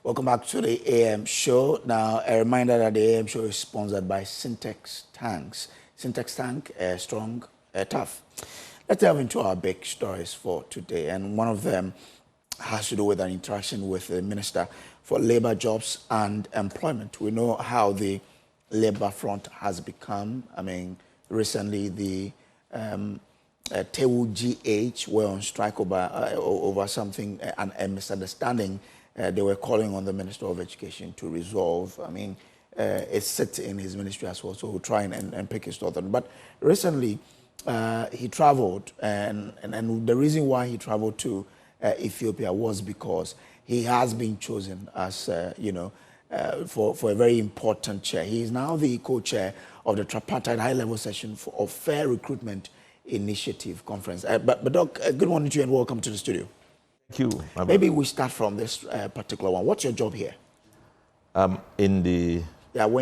Welcome back to the AM show. Now, a reminder that the AM show is sponsored by Syntex Tanks. Syntex Tank, strong, tough. Let's delve into our big stories for today. And one of them has to do with an interaction with the Minister for Labour, Jobs and Employment. We know how the Labour front has become. I mean, recently the TUGH were on strike over something, a misunderstanding. They were calling on the Minister of Education to resolve. I mean, it sits in his ministry as well, so we'll try and pick his thought on it. But recently, he traveled, and the reason why he traveled to Ethiopia was because he has been chosen as, for a very important chair. He is now the co-chair of the tripartite high-level session of Fair Recruitment Initiative Conference. But Doc, good morning to you and welcome to the studio. Thank you. Maybe we start from this particular one. What's your job here? When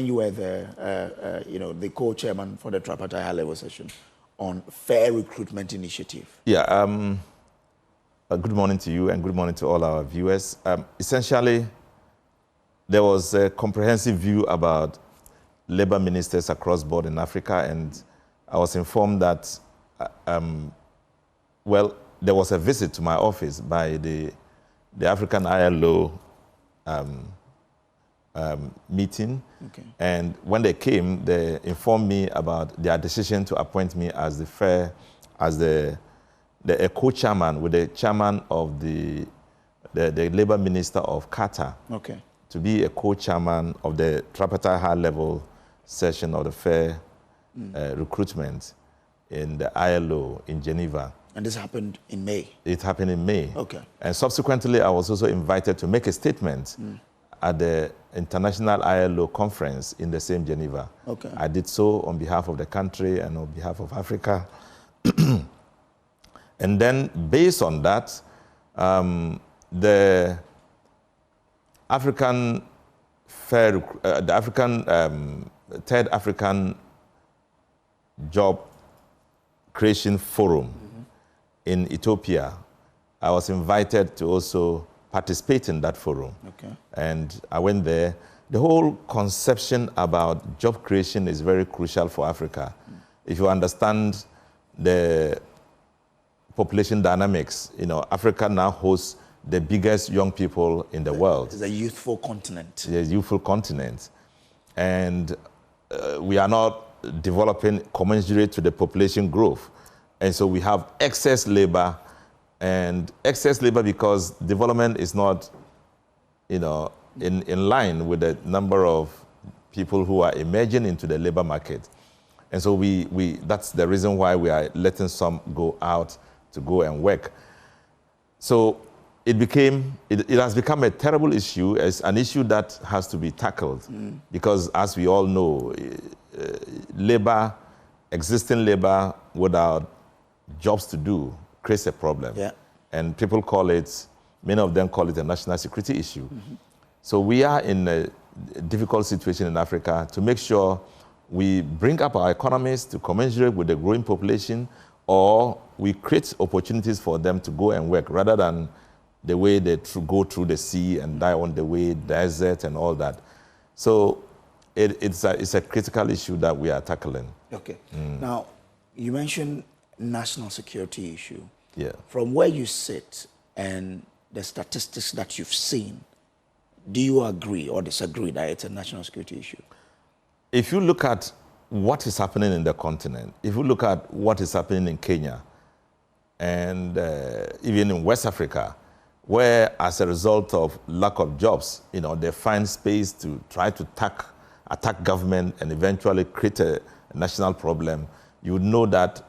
you were the co-chairman for the tripartite high-level session on Fair Recruitment Initiative. Good morning to you and good morning to all our viewers. Essentially, there was a comprehensive view about labor ministers across board in Africa, and I was informed that, there was a visit to my office by the African ILO meeting. Okay. And when they came, they informed me about their decision to appoint me as a co-chairman with the chairman of the labor minister of Qatar. Okay. To be a co-chairman of the tripartite high-level session of the fair recruitment in the ILO in Geneva. And this happened in May? It happened in May. Okay. And subsequently, I was also invited to make a statement at the International ILO conference in the same Geneva. Okay. I did so on behalf of the country and on behalf of Africa. And then, based on that, the African Third African Job Creation Forum in Ethiopia, I was invited to also participate in that forum. Okay. And I went there. The whole conception about job creation is very crucial for Africa. If you understand the population dynamics, Africa now hosts the biggest young people in the world. It's a youthful continent. It's a youthful continent. And we are not developing commensurate to the population growth. And so we have excess labor, and excess labor because development is not, in line with the number of people who are emerging into the labor market. And so that's the reason why we are letting some go out to go and work. So it has become a terrible issue, as an issue that has to be tackled. Because as we all know, existing labor without jobs to do creates a problem. Yeah. And people many of them call it a national security issue. So we are in a difficult situation in Africa to make sure we bring up our economies to commensurate with the growing population, or we create opportunities for them to go and work rather than the way they go through the sea and die on the way, desert and all that. So it's a critical issue that we are tackling. Okay. Now, you mentioned national security issue. Yeah. From where you sit and the statistics that you've seen, do you agree or disagree that it's a national security issue? If you look at what is happening in the continent, if you look at what is happening in Kenya and even in West Africa, where as a result of lack of jobs, they find space to try to attack government and eventually create a national problem, you would know that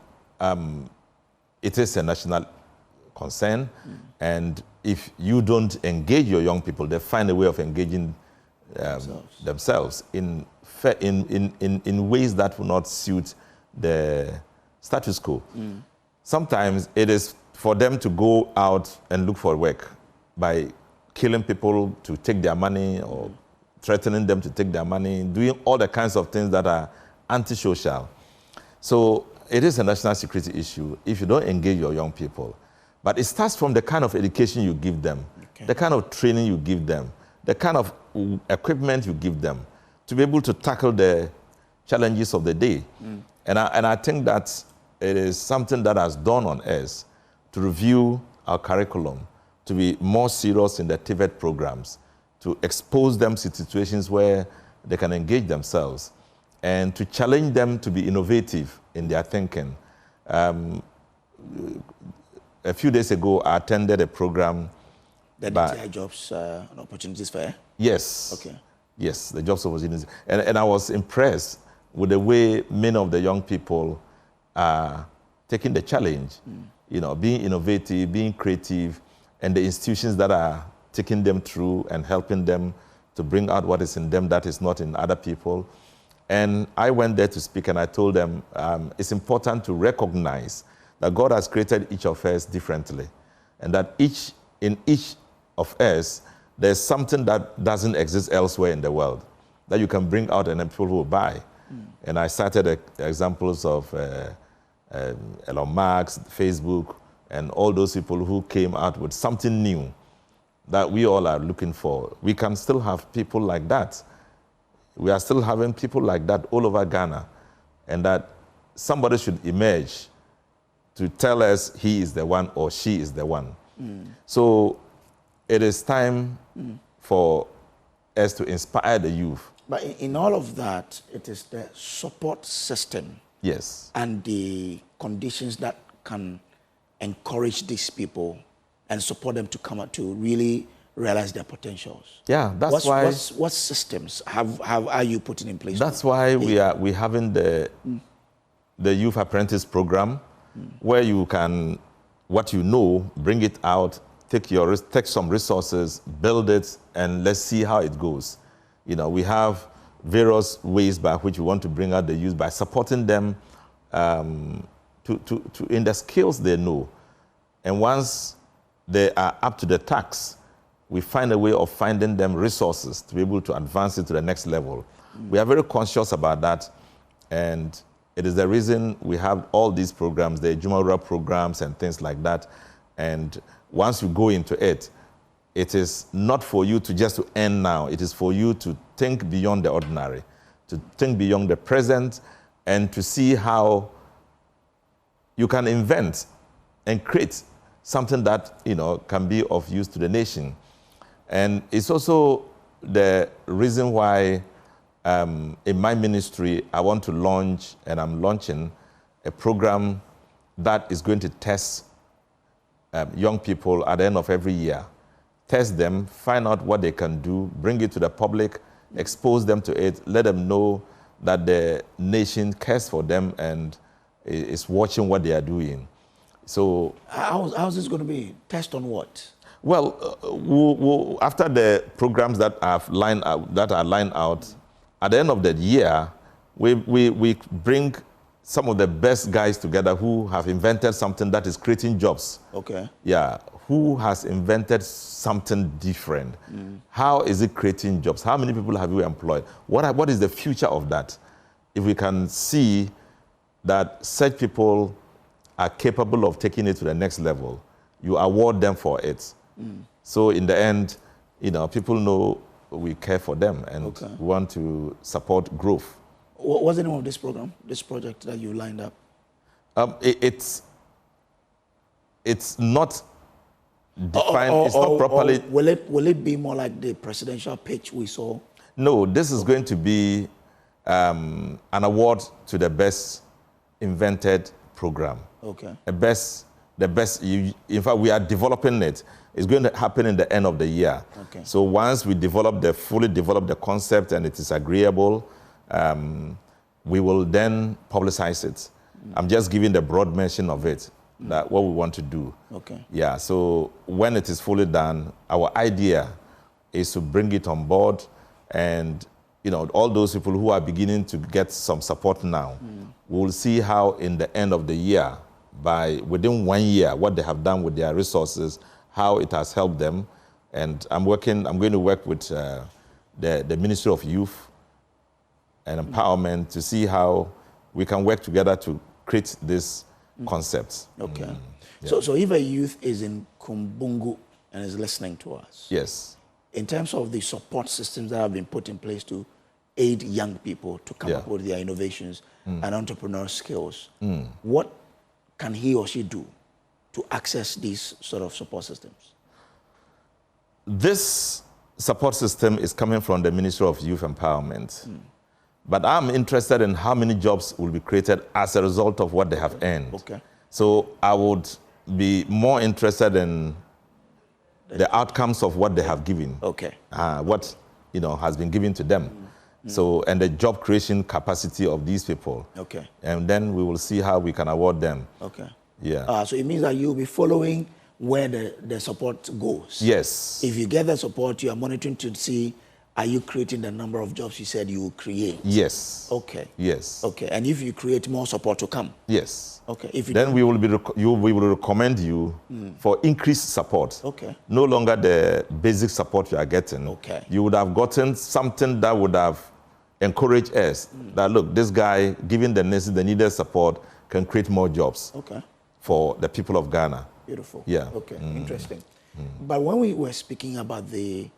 it is a national concern. And if you don't engage your young people, they find a way of engaging themselves in ways that will not suit the status quo. Sometimes it is for them to go out and look for work by killing people to take their money or threatening them to take their money, doing all the kinds of things that are antisocial. So it is a national security issue if you don't engage your young people. But it starts from the kind of education you give them, the kind of training you give them, the kind of equipment you give them to be able to tackle the challenges of the day. And I think that it is something that has dawned on us to review our curriculum, to be more serious in the TVET programs, to expose them to situations where they can engage themselves, and to challenge them to be innovative in their thinking. A few days ago, I attended a program. The DTI Jobs and Opportunities Fair? Yes. Okay. Yes, the Jobs Opportunities. And I was impressed with the way many of the young people are taking the challenge, you know, being innovative, being creative, and the institutions that are taking them through and helping them to bring out what is in them that is not in other people. And I went there to speak, and I told them it's important to recognize that God has created each of us differently, and that in each of us, there's something that doesn't exist elsewhere in the world that you can bring out and then people will buy. And I cited examples of Elon Musk, Facebook, and all those people who came out with something new that we all are looking for. We can still have people like that. We are still having people like that all over Ghana, and that somebody should emerge to tell us he is the one or she is the one. So it is time for us to inspire the youth. But in all of that, it is the support system, yes, and the conditions that can encourage these people and support them to come out to really realize their potentials. Yeah, that's why. What systems are you putting in place? That's why we having the youth apprentice program, where you can, what you know, bring it out, take some resources, build it, and let's see how it goes. You know, we have various ways by which we want to bring out the youth by supporting them in the skills they know. And once they are up to the task, we find a way of finding them resources to be able to advance it to the next level. We are very conscious about that, and it is the reason we have all these programs, the Jumara programs and things like that. And once you go into it, it is not for you to just to end now. It is for you to think beyond the ordinary, to think beyond the present, and to see how you can invent and create something that, you know, can be of use to the nation. And it's also the reason why in my ministry, I want to launch, and I'm launching, a program that is going to test young people at the end of every year. Test them, find out what they can do, bring it to the public, expose them to it, let them know that the nation cares for them and is watching what they are doing. So how's this going to be? Test on what? Well, after the programs that are lined out, at the end of the year, we bring some of the best guys together who have invented something that is creating jobs. Okay. Yeah, who has invented something different? How is it creating jobs? How many people have you employed? What is the future of that? If we can see that such people are capable of taking it to the next level, you award them for it. So in the end, you know, people know we care for them and we want to support growth. What's the name of this program, this project that you lined up? It's not defined. It's not properly. Will it be more like the presidential pitch we saw? No, this is going to be an award to the best invented program. Okay. The best. In fact, we are developing it. It's going to happen in the end of the year. Okay. So once we fully develop the concept and it is agreeable, we will then publicize it. I'm just giving the broad mention of it, that what we want to do. Okay. Yeah, so when it is fully done, our idea is to bring it on board, and you know, all those people who are beginning to get some support now, we'll see how in the end of the year, within 1 year, what they have done with their resources, how it has helped them. And I'm going to work with the Ministry of Youth and Empowerment to see how we can work together to create this concept. Okay. Yeah. So if a youth is in Kumbungu and is listening to us, yes, in terms of the support systems that have been put in place to aid young people to come up with their innovations and entrepreneurial skills, what can he or she do to access these sort of support systems? This support system is coming from the Ministry of Youth Empowerment. But I'm interested in how many jobs will be created as a result of what they have earned. Okay. So I would be more interested in the outcomes of what they have given. Okay. What has been given to them. So, and the job creation capacity of these people. Okay. And then we will see how we can award them. Okay. Yeah. So it means that you'll be following where the support goes. Yes. If you get the support, you are monitoring to see, are you creating the number of jobs you said you will create? Yes. Okay. Yes. Okay. And if you create more support to come? Yes. Okay. If you then we will recommend you for increased support. Okay. No longer the basic support you are getting. Okay. You would have gotten something that would have encouraged us that, look, this guy, given the needed support, can create more jobs for the people of Ghana. Beautiful. Yeah. Okay. Interesting. But when we were speaking about the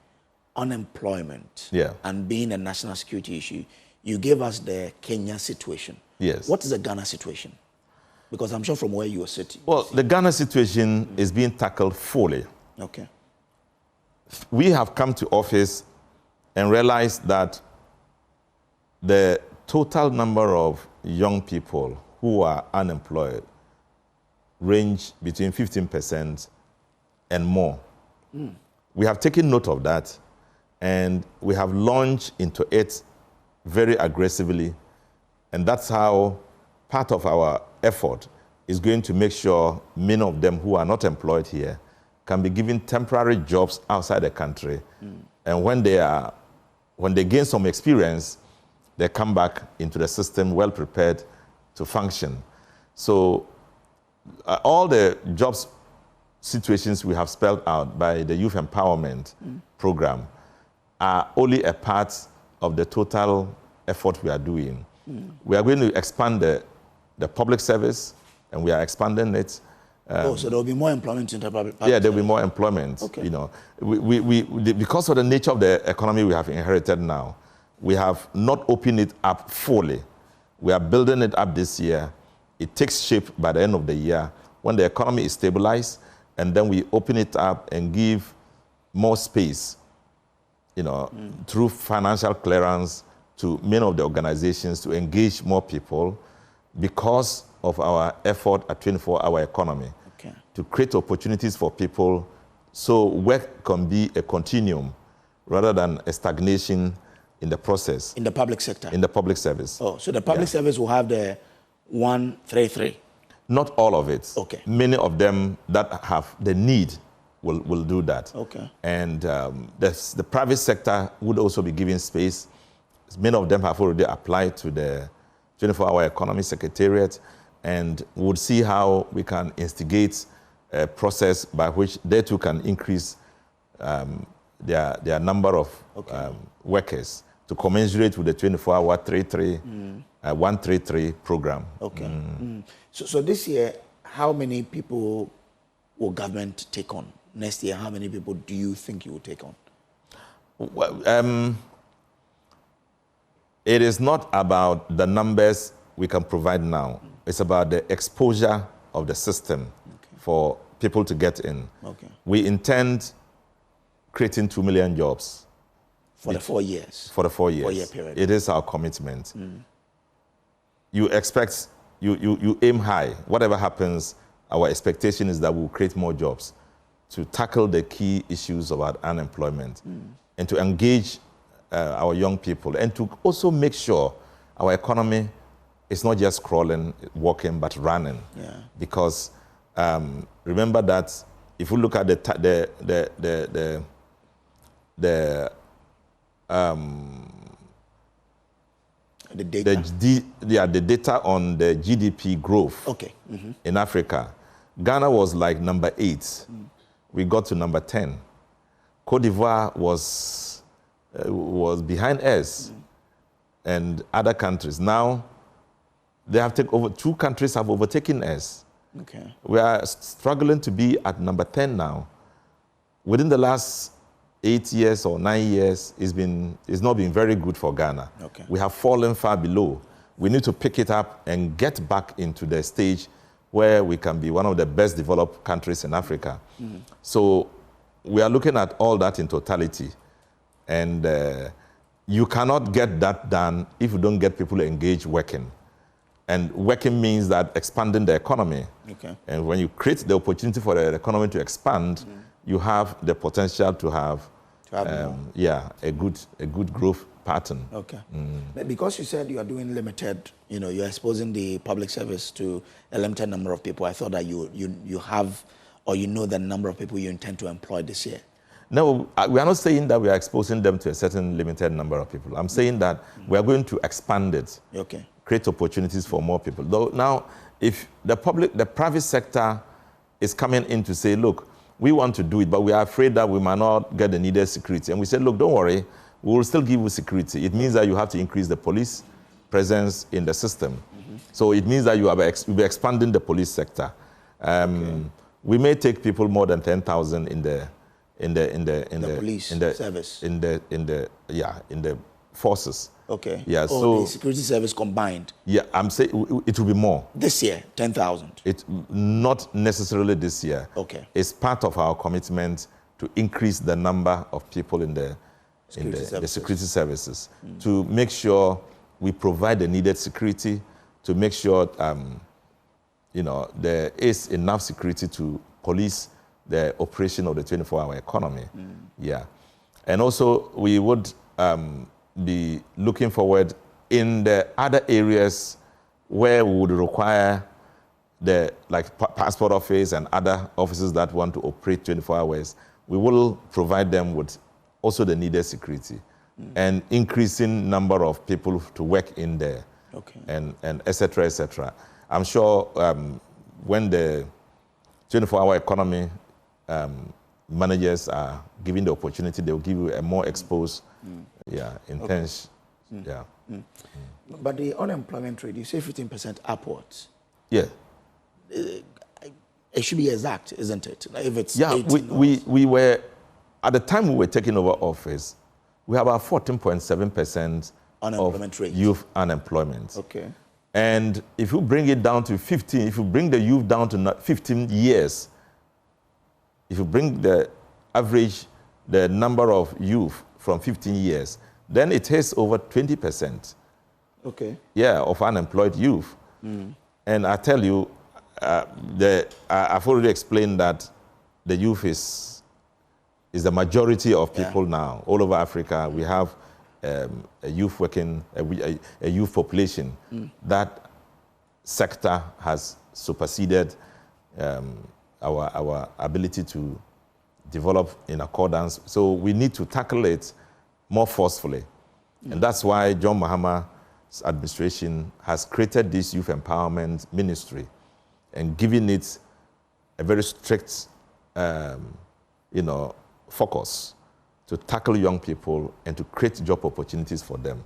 unemployment and being a national security issue, you gave us the Kenya situation. Yes. What is the Ghana situation? Because I'm sure from where you are sitting. Well, the Ghana situation is being tackled fully. Okay. We have come to office and realized that the total number of young people who are unemployed range between 15% and more. We have taken note of that, and we have launched into it very aggressively, and that's how part of our effort is going to make sure many of them who are not employed here can be given temporary jobs outside the country. And when they gain some experience, they come back into the system well prepared to function. So all the jobs situations we have spelled out by the Youth Empowerment Program are only a part of the total effort we are doing. We are going to expand the public service, and we are expanding it. So there will be more employment in the public Yeah, there will be more employment. Okay. Because of the nature of the economy we have inherited now, we have not opened it up fully. We are building it up this year. It takes shape by the end of the year when the economy is stabilized, and then we open it up and give more space, through financial clearance to many of the organizations to engage more people because of our effort at 24-hour economy to create opportunities for people so work can be a continuum rather than a stagnation in the process. In the public sector? In the public service. Oh, so the public service will have the 133? Not all of it. Okay. Many of them that have the need will do that. Okay. And the private sector would also be given space. Many of them have already applied to the 24-hour economy secretariat, and would see how we can instigate a process by which they too can increase their number of workers to commensurate with the 24-hour 133 program. Okay. So this year, how many people will government take on? Next year, how many people do you think you will take on? Well, it is not about the numbers we can provide now. It's about the exposure of the system for people to get in. We intend creating 2 million jobs. For the 4 years? For the 4 years. 4-year period. It is our commitment. You expect, you aim high. Whatever happens, our expectation is that we'll create more jobs to tackle the key issues about unemployment and to engage our young people, and to also make sure our economy is not just crawling, walking, but running. Because remember that if we look at the data on the GDP growth in Africa, Ghana was like number 8. We got to number 10. Cote d'Ivoire was behind us and other countries. Now, they have taken over. 2 countries have overtaken us. We are struggling to be at number 10 now. Within the last 8 years or 9 years it's not been very good for Ghana. Okay. We have fallen far below. We need to pick it up and get back into the stage where we can be one of the best developed countries in Africa. So we are looking at all that in totality. And you cannot get that done if you don't get people engaged working. And working means that expanding the economy. Okay. And when you create the opportunity for the economy to expand, you have the potential to have a good growth pattern. Okay. But because you said you are doing limited, you're exposing the public service to a limited number of people, I thought that you have, or the number of people you intend to employ this year. No, we are not saying that we are exposing them to a certain limited number of people. I'm saying that we are going to expand it. Okay. Create opportunities for more people. Though now, if the private sector is coming in to say, look, we want to do it, but we are afraid that we might not get the needed security. And we said, look, don't worry, we will still give you security. It means that you have to increase the police presence in the system. So it means that you'll be expanding the police sector. We may take people more than 10,000 in the police service. In the forces. Okay. Yeah. So the security service combined. Yeah, I'm saying it will be more this year. 10,000. It's not necessarily this year. Okay. It's part of our commitment to increase the number of people in the security services to make sure we provide the needed security, to make sure there is enough security to police the operation of the 24-hour economy. Yeah. And also we would be looking forward in the other areas where we would require passport office and other offices that want to operate 24 hours. We will provide them with also the needed security and increasing number of people to work in there. Okay. And et cetera, et cetera. I'm sure when the 24-hour economy managers are given the opportunity, they will give you a more exposed, intense, But the unemployment rate, you say 15% upwards. Yeah. It should be exact, isn't it? If it's we were, at the time we were taking over office, we have about 14.7% unemployment rate. Youth unemployment. Okay. And if you bring it down to 15, if you bring the youth down to 15 years, if you bring the number of youth from 15 years, then it has over 20%. Okay. Yeah, of unemployed youth. And I tell you, I've already explained that the youth is the majority of people now. All over Africa, we have a youth population. That sector has superseded our ability to develop in accordance. So we need to tackle it more forcefully. And that's why John Mahama's administration has created this youth empowerment ministry and given it a very strict, focus to tackle young people and to create job opportunities for them.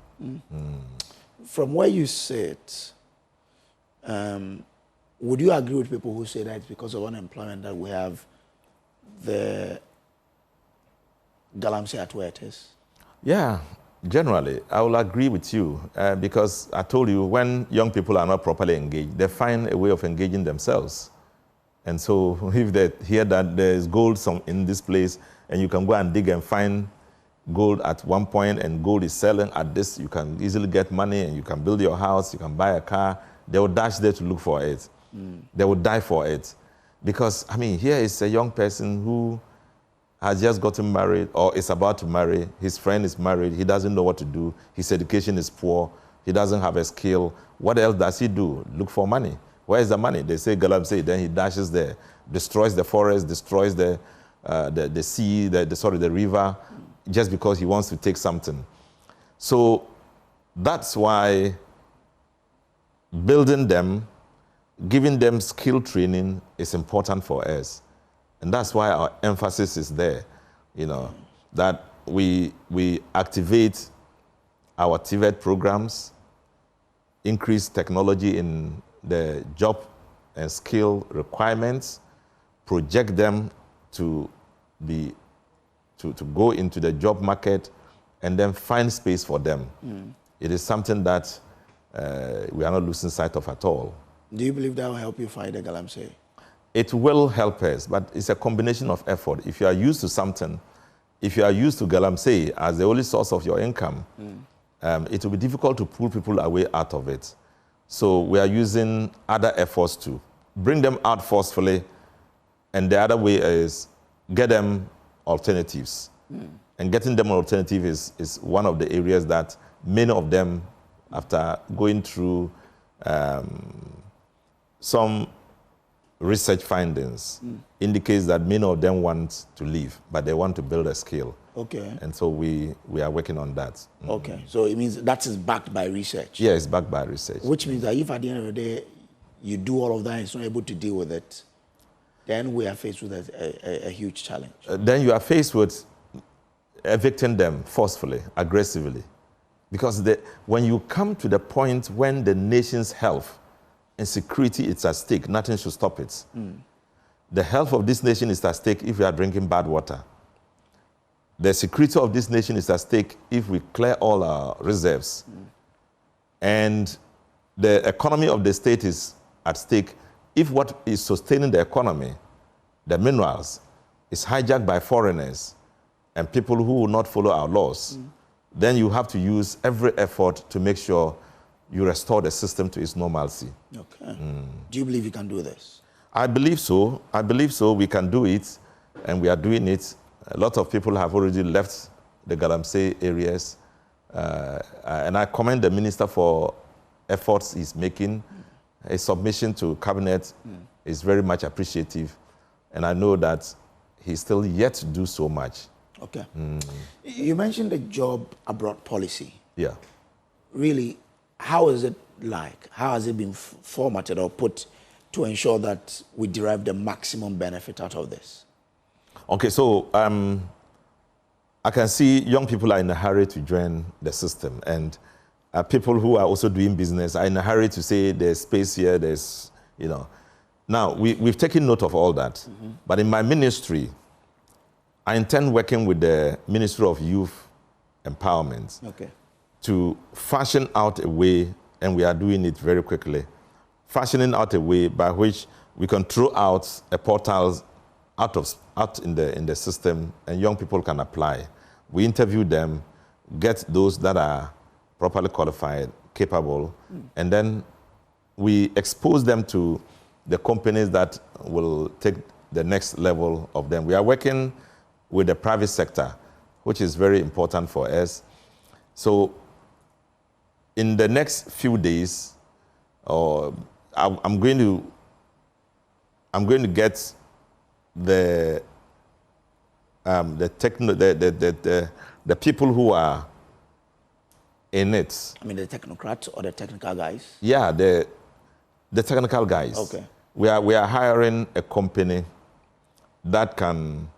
From where you sit, would you agree with people who say that it's because of unemployment that we have the Galamsey at where it is? Yeah, generally, I will agree with you because I told you when young people are not properly engaged, they find a way of engaging themselves. And so if they hear that there's gold in this place and you can go and dig and find gold at one point and gold is selling at this, you can easily get money and you can build your house, you can buy a car, they will dash there to look for it. They will die for it. Because, here is a young person who has just gotten married or is about to marry. His friend is married. He doesn't know what to do. His education is poor. He doesn't have a skill. What else does he do? Look for money. Where is the money? They say Galamsey. Then he dashes there, destroys the forest, destroys the sea, the river, just because he wants to take something. So that's why building them, giving them skill training is important for us. And that's why our emphasis is there, that we activate our TVET programs, increase technology in the job and skill requirements, project them to be to go into the job market and then find space for them. It is something that we are not losing sight of at all. Do you believe that will help you fight the Galamsey? It will help us, but it's a combination of effort. If you are used to something, if you are used to Galamsey as the only source of your income, it will be difficult to pull people away out of it. So we are using other efforts to bring them out forcefully, and the other way is get them alternatives. And getting them an alternative is one of the areas that many of them, after going through some research findings, indicates that many of them want to leave, but they want to build a skill. Okay. And so we are working on that. Okay. So it means that is backed by research? Yeah, it's backed by research. Which means that if at the end of the day you do all of that and it's not able to deal with it, then we are faced with a huge challenge. Then you are faced with evicting them forcefully, aggressively. Because when you come to the point when the nation's health and security is at stake, nothing should stop it. The health of this nation is at stake if we are drinking bad water. The security of this nation is at stake if we clear all our reserves. And the economy of the state is at stake if what is sustaining the economy, the minerals, is hijacked by foreigners and people who will not follow our laws. Then you have to use every effort to make sure you restore the system to its normalcy. Okay. Do you believe you can do this? I believe so. I believe so. We can do it, and we are doing it. A lot of people have already left the Galamsey areas, and I commend the minister for efforts he's making. His submission to cabinet is very much appreciative, and I know that he's still yet to do so much. Okay. You mentioned the job abroad policy. Yeah. Really, how is it like? How has it been formatted or put to ensure that we derive the maximum benefit out of this? Okay, so I can see young people are in a hurry to join the system, and people who are also doing business are in a hurry to say there's space here, there's, you know. Now, we've taken note of all that, but in my ministry, I intend working with the Ministry of Youth Empowerment to fashion out a way, and we are doing it very quickly, fashioning out a way by which we can throw out a portal out in the system, and young people can apply. We interview them, get those that are properly qualified, capable, and then we expose them to the companies that will take the next level of them. We are working with the private sector, which is very important for us. So in the next few days, I'm going to get the people who are in it. I mean, the technocrats or the technical guys? Yeah, the technical guys. Okay. We are hiring a company that can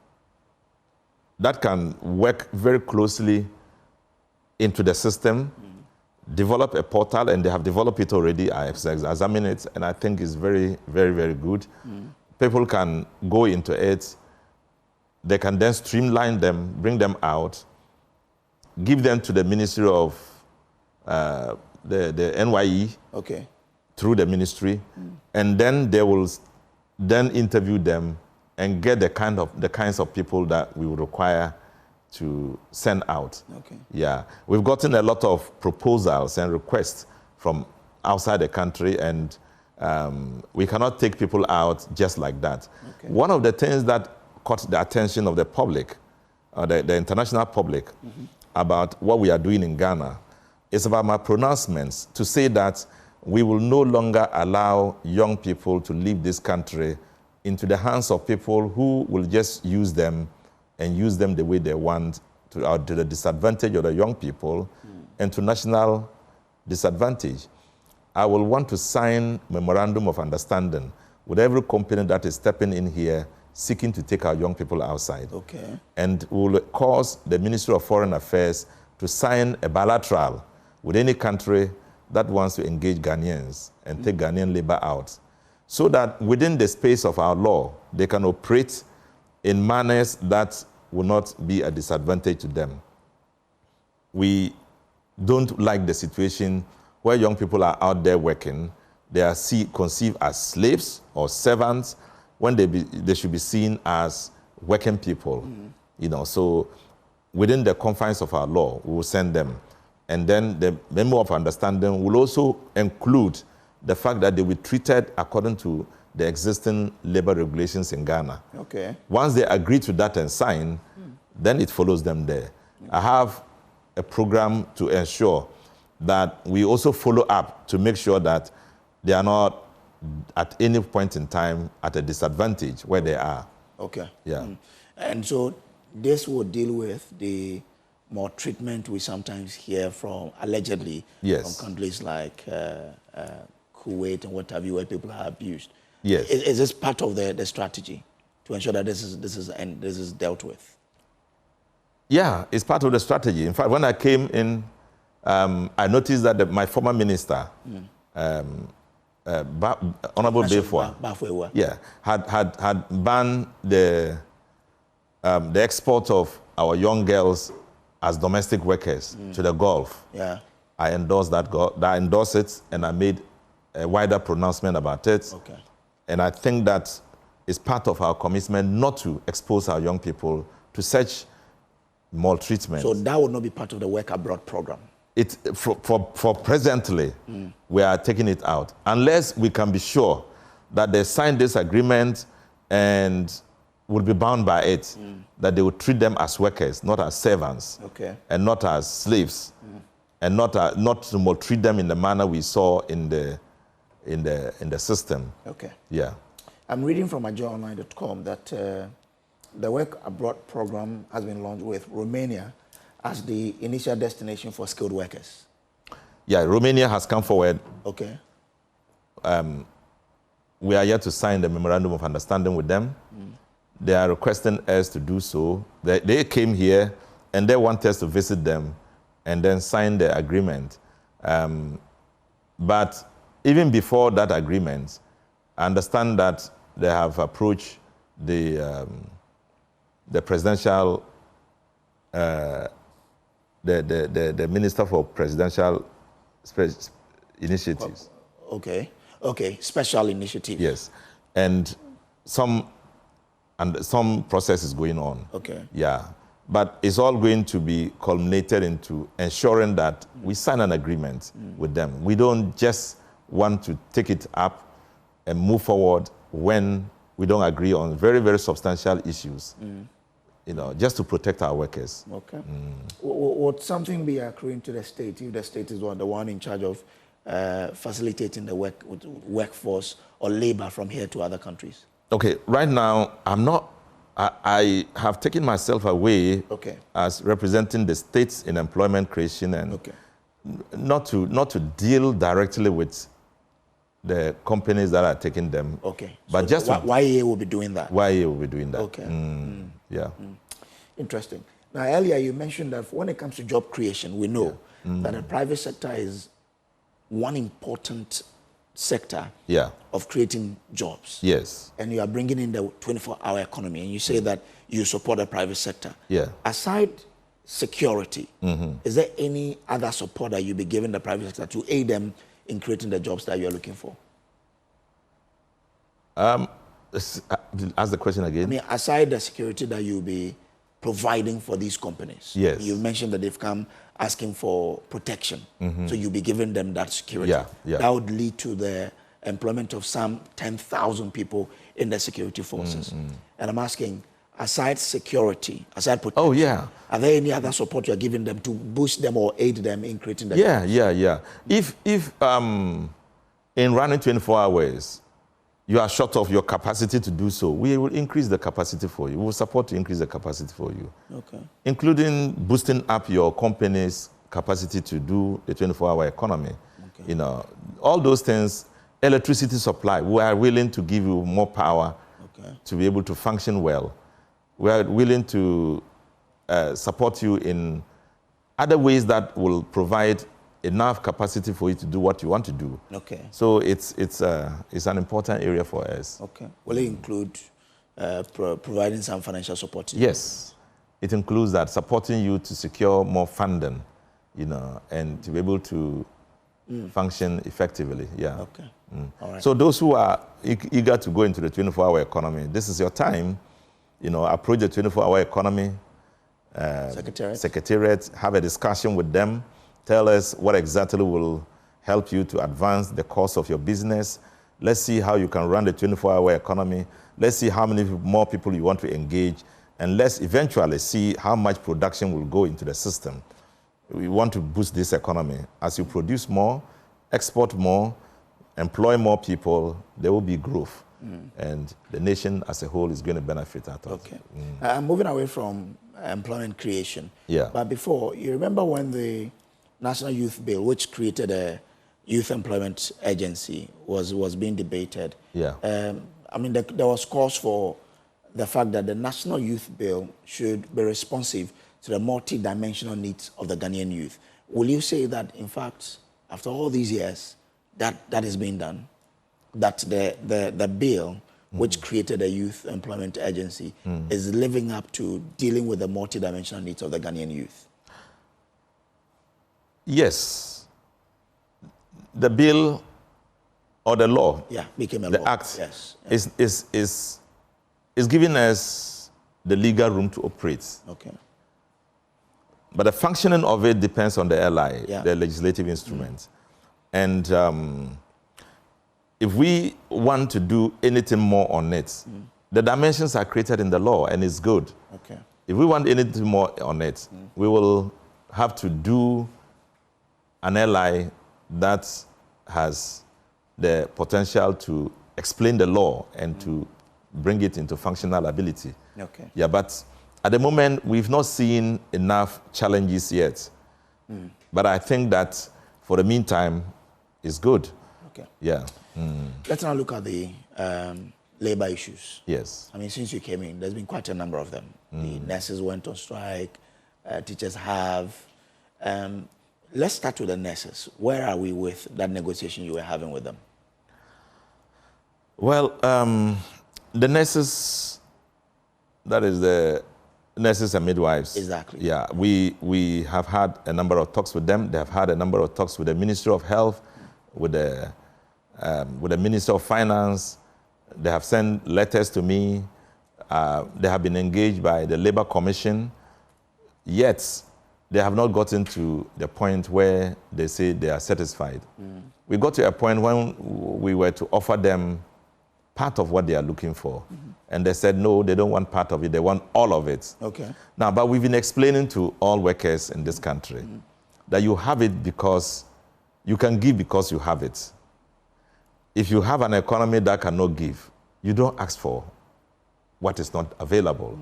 work very closely into the system, develop a portal, and they have developed it already. I examine it, and I think it's very, very, very good. People can go into it. They can then streamline them, bring them out, give them to the Ministry of the NYE through the ministry, and then they will then interview them and get the kinds of people that we would require to send out. Yeah, we've gotten a lot of proposals and requests from outside the country, and we cannot take people out just like that. One of the things that caught the attention of the public, the international public, about what we are doing in Ghana is about my pronouncements to say that we will no longer allow young people to leave this country into the hands of people who will just use them and use them the way they want to the disadvantage of the young people and to national disadvantage. I will want to sign memorandum of understanding with every company that is stepping in here seeking to take our young people outside. And we will cause the Ministry of Foreign Affairs to sign a bilateral with any country that wants to engage Ghanaians and take Ghanaian labor out, so that within the space of our law, they can operate in manners that will not be a disadvantage to them. We don't like the situation where young people are out there working. They are conceived as slaves or servants when they should be seen as working people. You know, so within the confines of our law, we will send them. And then the memo of understanding will also include the fact that they will be treated according to the existing labor regulations in Ghana. Okay. Once they agree to that and sign, then it follows them there. I have a program to ensure that we also follow up to make sure that they are not at any point in time at a disadvantage where they are. Okay. Yeah. And so this will deal with the more treatment we sometimes hear from, allegedly, Yes. from countries like Kuwait and what have you, where people are abused. Yes. Is this part of the strategy to ensure that this is dealt with? Yeah, it's part of the strategy. In fact, when I came in, I noticed that my former minister, Honorable Pelpuo, yeah, had banned the export of our young girls as domestic workers to the Gulf. Yeah. I endorsed that. I endorsed it, and I made a wider pronouncement about it. Okay. And I think that it's part of our commitment not to expose our young people to such maltreatment. So that would not be part of the work abroad program? For presently, we are taking it out. Unless we can be sure that they signed this agreement and will be bound by it, that they will treat them as workers, not as servants, okay, and not as slaves, and not to maltreat them in the manner we saw in the system. Okay. Yeah. I'm reading from ajoonline.com that the work abroad program has been launched with Romania as the initial destination for skilled workers. Yeah, Romania has come forward. Okay. We are yet to sign the memorandum of understanding with them. They are requesting us to do so. They came here and they want us to visit them and then sign the agreement. But even before that agreement, I understand that they have approached the presidential, the Minister for Presidential Initiatives. Okay. Okay. Special initiative. Yes. And some process is going on. Okay. Yeah. But it's all going to be culminated into ensuring that we sign an agreement with them. We don't just want to take it up and move forward when we don't agree on very, very substantial issues, you know, just to protect our workers. Okay. Would something be accruing to the state if the state is the one in charge of facilitating the workforce or labor from here to other countries? Okay, right now, I have taken myself away as representing the states in employment creation and not to deal directly with the companies that are taking them. Okay. But so just YA will be doing that? YA will be doing that. Okay. Yeah. Interesting. Now, earlier you mentioned that when it comes to job creation, we know that the private sector is one important sector of creating jobs. Yes. And you are bringing in the 24-hour economy, and you say that you support the private sector. Yeah. Aside security, is there any other support that you'll be giving the private sector to aid them in creating the jobs that you're looking for? Ask the question again. I mean, aside the security that you'll be providing for these companies. Yes. You mentioned that they've come asking for protection. So you'll be giving them that security. Yeah. That would lead to the employment of some 10,000 people in the security forces. And I'm asking, aside security, aside protection, are there any other support you're giving them to boost them or aid them in creating the jobs? Yeah. If in running 24 hours, you are short of your capacity to do so, we will increase the capacity for you. We will support to increase the capacity for you. Okay. Including boosting up your company's capacity to do the 24-hour economy. Okay. You know, all those things, electricity supply, we are willing to give you more power to be able to function well. We are willing to support you in other ways that will provide enough capacity for you to do what you want to do. Okay. So it's an important area for us. Okay. Will it include providing some financial support? Yes. it includes that supporting you to secure more funding, and to be able to function effectively. Yeah. Okay. All right. So those who are eager to go into the 24-hour economy, this is your time. Approach the 24-hour economy secretariat, have a discussion with them, tell us what exactly will help you to advance the course of your business. Let's see how you can run the 24-hour economy. Let's see how many more people you want to engage, and let's eventually see how much production will go into the system. We want to boost this economy. As you produce more, export more, employ more people, there will be growth. And the nation as a whole is going to benefit out of it. Okay. Moving away from employment creation. Yeah. But before, you remember when the National Youth Bill, which created a youth employment agency, was being debated? Yeah. I mean, there was cause for the fact that the National Youth Bill should be responsive to the multi-dimensional needs of the Ghanaian youth. Will you say that, in fact, after all these years, that is being done? That the bill, which created a youth employment agency, is living up to dealing with the multi-dimensional needs of the Ghanaian youth? Yes. The bill or the law, became a the law. act, Yes. is giving us the legal room to operate. Okay. But the functioning of it depends on the LI, the legislative instruments. And if we want to do anything more on it, the dimensions are created in the law, and it's good. Okay. If we want anything more on it, we will have to do an LI that has the potential to explain the law and to bring it into functional ability. Okay. Yeah, but at the moment, we've not seen enough challenges yet. But I think that for the meantime, it's good. Okay. Yeah. Let's now look at the labor issues. Yes. I mean, since you came in, there's been quite a number of them. The nurses went on strike, teachers have. Let's start with the nurses. Where are we with that negotiation you were having with them? Well, the nurses, that is the nurses and midwives. Exactly. Yeah, we have had a number of talks with them. They have had a number of talks with the Ministry of Health, with the Minister of Finance. They have sent letters to me. They have been engaged by the Labour Commission. Yet, they have not gotten to the point where they say they are satisfied. We got to a point when we were to offer them part of what they are looking for. And they said, no, they don't want part of it. They want all of it. Okay. Now, but we've been explaining to all workers in this country that you have it because you can give because you have it. If you have an economy that cannot give, you don't ask for what is not available.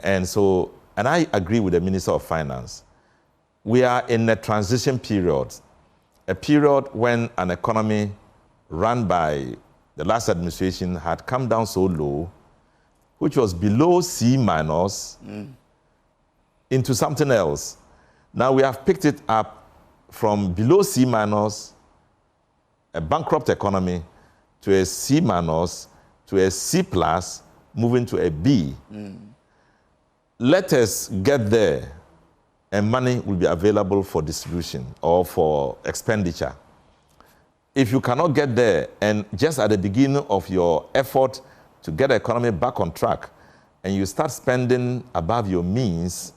And so, and I agree with the Minister of Finance. We are in a transition period, a period when an economy run by the last administration had come down so low, which was below C minus, into something else. Now we have picked it up from below C minus, a bankrupt economy, to a C minus, to a C plus, moving to a B. Let us get there, and money will be available for distribution or for expenditure. If you cannot get there, and just at the beginning of your effort to get the economy back on track, and you start spending above your means,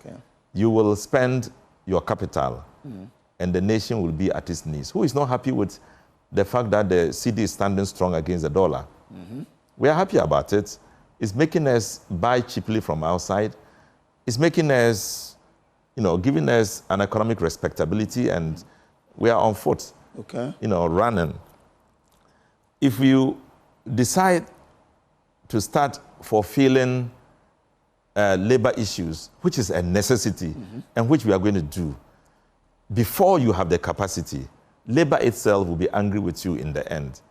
you will spend your capital, and the nation will be at its knees. Who is not happy with the fact that the cedi is standing strong against the dollar? We are happy about it. It's making us buy cheaply from outside. It's making us, giving us an economic respectability, and we are on foot. Running. If you decide to start fulfilling labor issues, which is a necessity, and which we are going to do, before you have the capacity, labor itself will be angry with you in the end.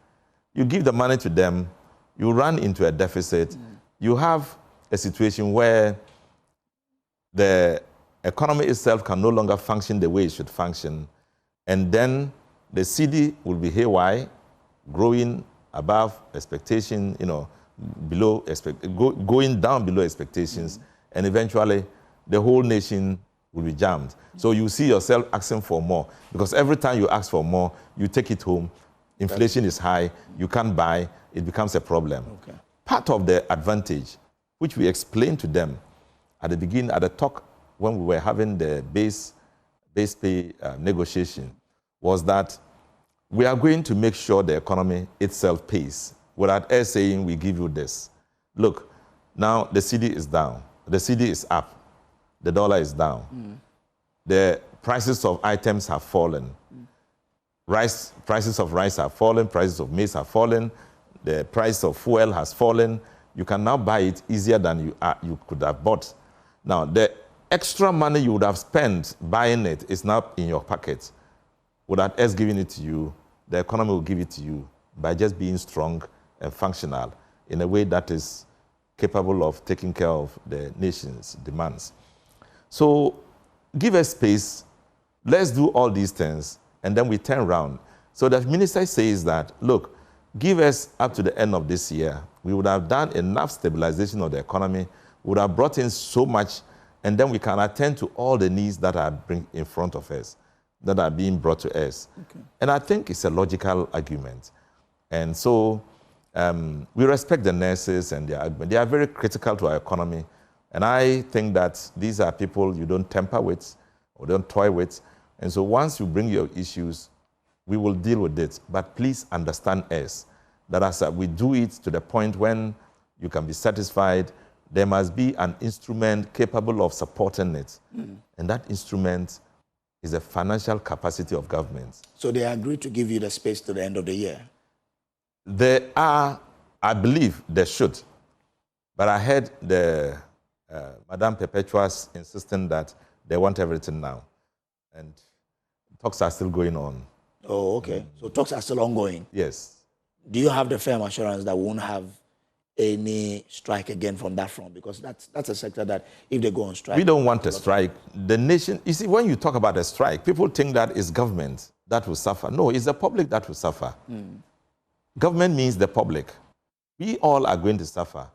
You give the money to them, you run into a deficit, you have a situation where the economy itself can no longer function the way it should function, and then the cedi will be haywire, growing above expectation, below going down below expectations, and eventually the whole nation will be jammed. So you see yourself asking for more, because every time you ask for more, you take it home, inflation is high, you can't buy, it becomes a problem. Okay. Part of the advantage, which we explained to them at the beginning, at the talk when we were having the base pay negotiation, was that we are going to make sure the economy itself pays, without us saying we give you this. Look, now the cedi is down, the cedi is up, the dollar is down. The prices of items have fallen. Prices of rice have fallen, prices of maize have fallen, the price of fuel has fallen. You can now buy it easier than you could have bought. Now, the extra money you would have spent buying it is now in your pocket. Without us giving it to you, the economy will give it to you by just being strong and functional in a way that is capable of taking care of the nation's demands. So give us space, let's do all these things, and then we turn around. So the minister says that, look, give us up to the end of this year. We would have done enough stabilization of the economy, would have brought in so much, and then we can attend to all the needs that are in front of us, that are being brought to us. Okay. And I think it's a logical argument. And so we respect the nurses and their argument. They are very critical to our economy. And I think that these are people you don't tamper with or don't toy with. And so once you bring your issues, we will deal with it. But please understand us, that as we do it to the point when you can be satisfied, there must be an instrument capable of supporting it. And that instrument is the financial capacity of government. So they agreed to give you the space to the end of the year? There are, I believe they should. But I heard the Madame Perpetua's insisting that they want everything now. And talks are still going on. Oh, okay. So talks are still ongoing? Yes. Do you have the firm assurance that we won't have any strike again from that front? Because that's a sector that if they go on strike... We don't want a strike. The nation... You see, when you talk about a strike, people think that it's government that will suffer. No, it's the public that will suffer. Government means the public. We all are going to suffer.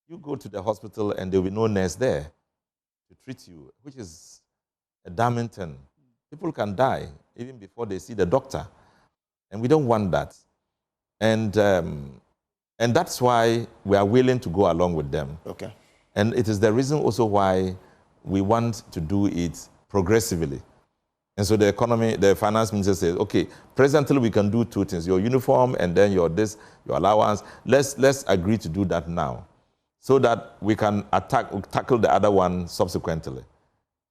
You go to the hospital and there will be no nurse there to treat you, which is a damning thing. People can die even before they see the doctor. And we don't want that. And that's why we are willing to go along with them. Okay. And it is the reason also why we want to do it progressively. And so the finance minister says, okay, presently we can do two things, your uniform and then your allowance. Let's agree to do that now, so that we can tackle the other one subsequently.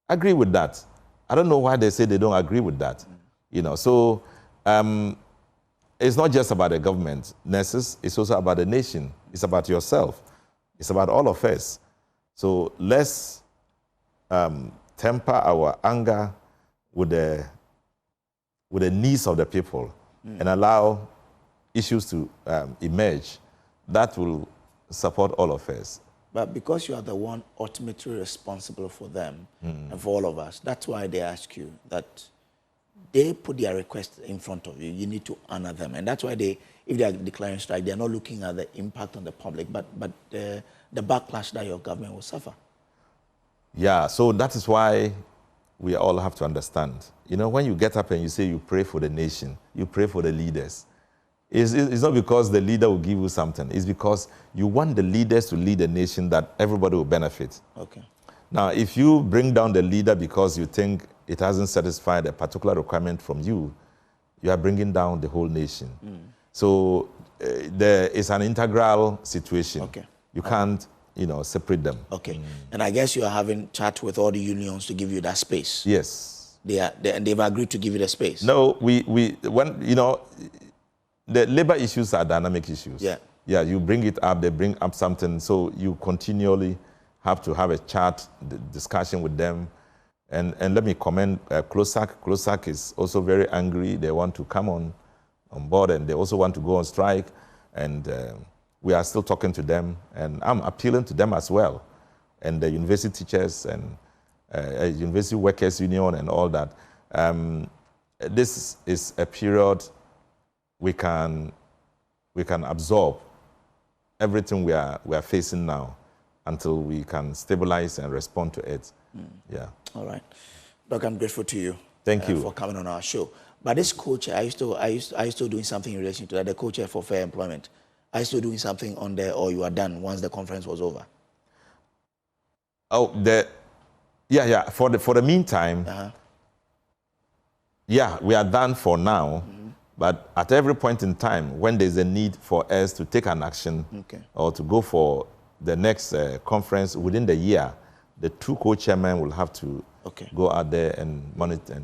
Agree with that. I don't know why they say they don't agree with that. So it's not just about the government, nurses, it's also about the nation. It's about yourself. It's about all of us. So let's temper our anger with the needs of the people and allow issues to emerge that will support all of us. But because you are the one ultimately responsible for them and for all of us, that's why they ask you that they put their requests in front of you. You need to honor them. And that's why if they are declaring strike, they're not looking at the impact on the public, but the backlash that your government will suffer. Yeah, so that is why we all have to understand. When you get up and you say you pray for the nation, you pray for the leaders, it's not because the leader will give you something. It's because you want the leaders to lead a nation that everybody will benefit. Okay. Now, if you bring down the leader because you think it hasn't satisfied a particular requirement from you, you are bringing down the whole nation. So there is an integral situation. Okay. You can't, separate them. Okay. And I guess you are having chat with all the unions to give you that space. Yes. They've agreed to give you the space. No, the labor issues are dynamic issues. Yeah. Yeah, you bring it up, they bring up something, so you continually have to have a chat, discussion with them. And let me commend CLOSAC. CLOSAC is also very angry. They want to come on board, and they also want to go on strike. And we are still talking to them, and I'm appealing to them as well, and the university teachers and University Workers Union and all that. This is a period we can absorb everything we are facing now until we can stabilize and respond to it. Yeah. All right. Doc, I'm grateful to you. Thank you. For coming on our show. But this co-chair, are you still doing something in relation to that? The co-chair for fair employment. Are you still doing something on there, or you are done once the conference was over? Oh, yeah. For the meantime, yeah, we are done for now. But at every point in time, when there's a need for us to take an action or to go for the next conference within the year, the two co-chairmen will have to go out there and monitor.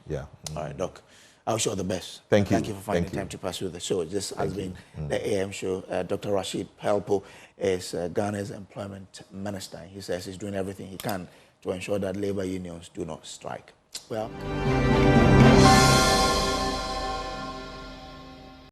Yeah. All right, Doc. I wish you all the best. Thank you. Thank you for finding time to pursue the show. This has been the AM show. Dr. Rashid Pelpuo is Ghana's employment minister. He says he's doing everything he can to ensure that labor unions do not strike. Well.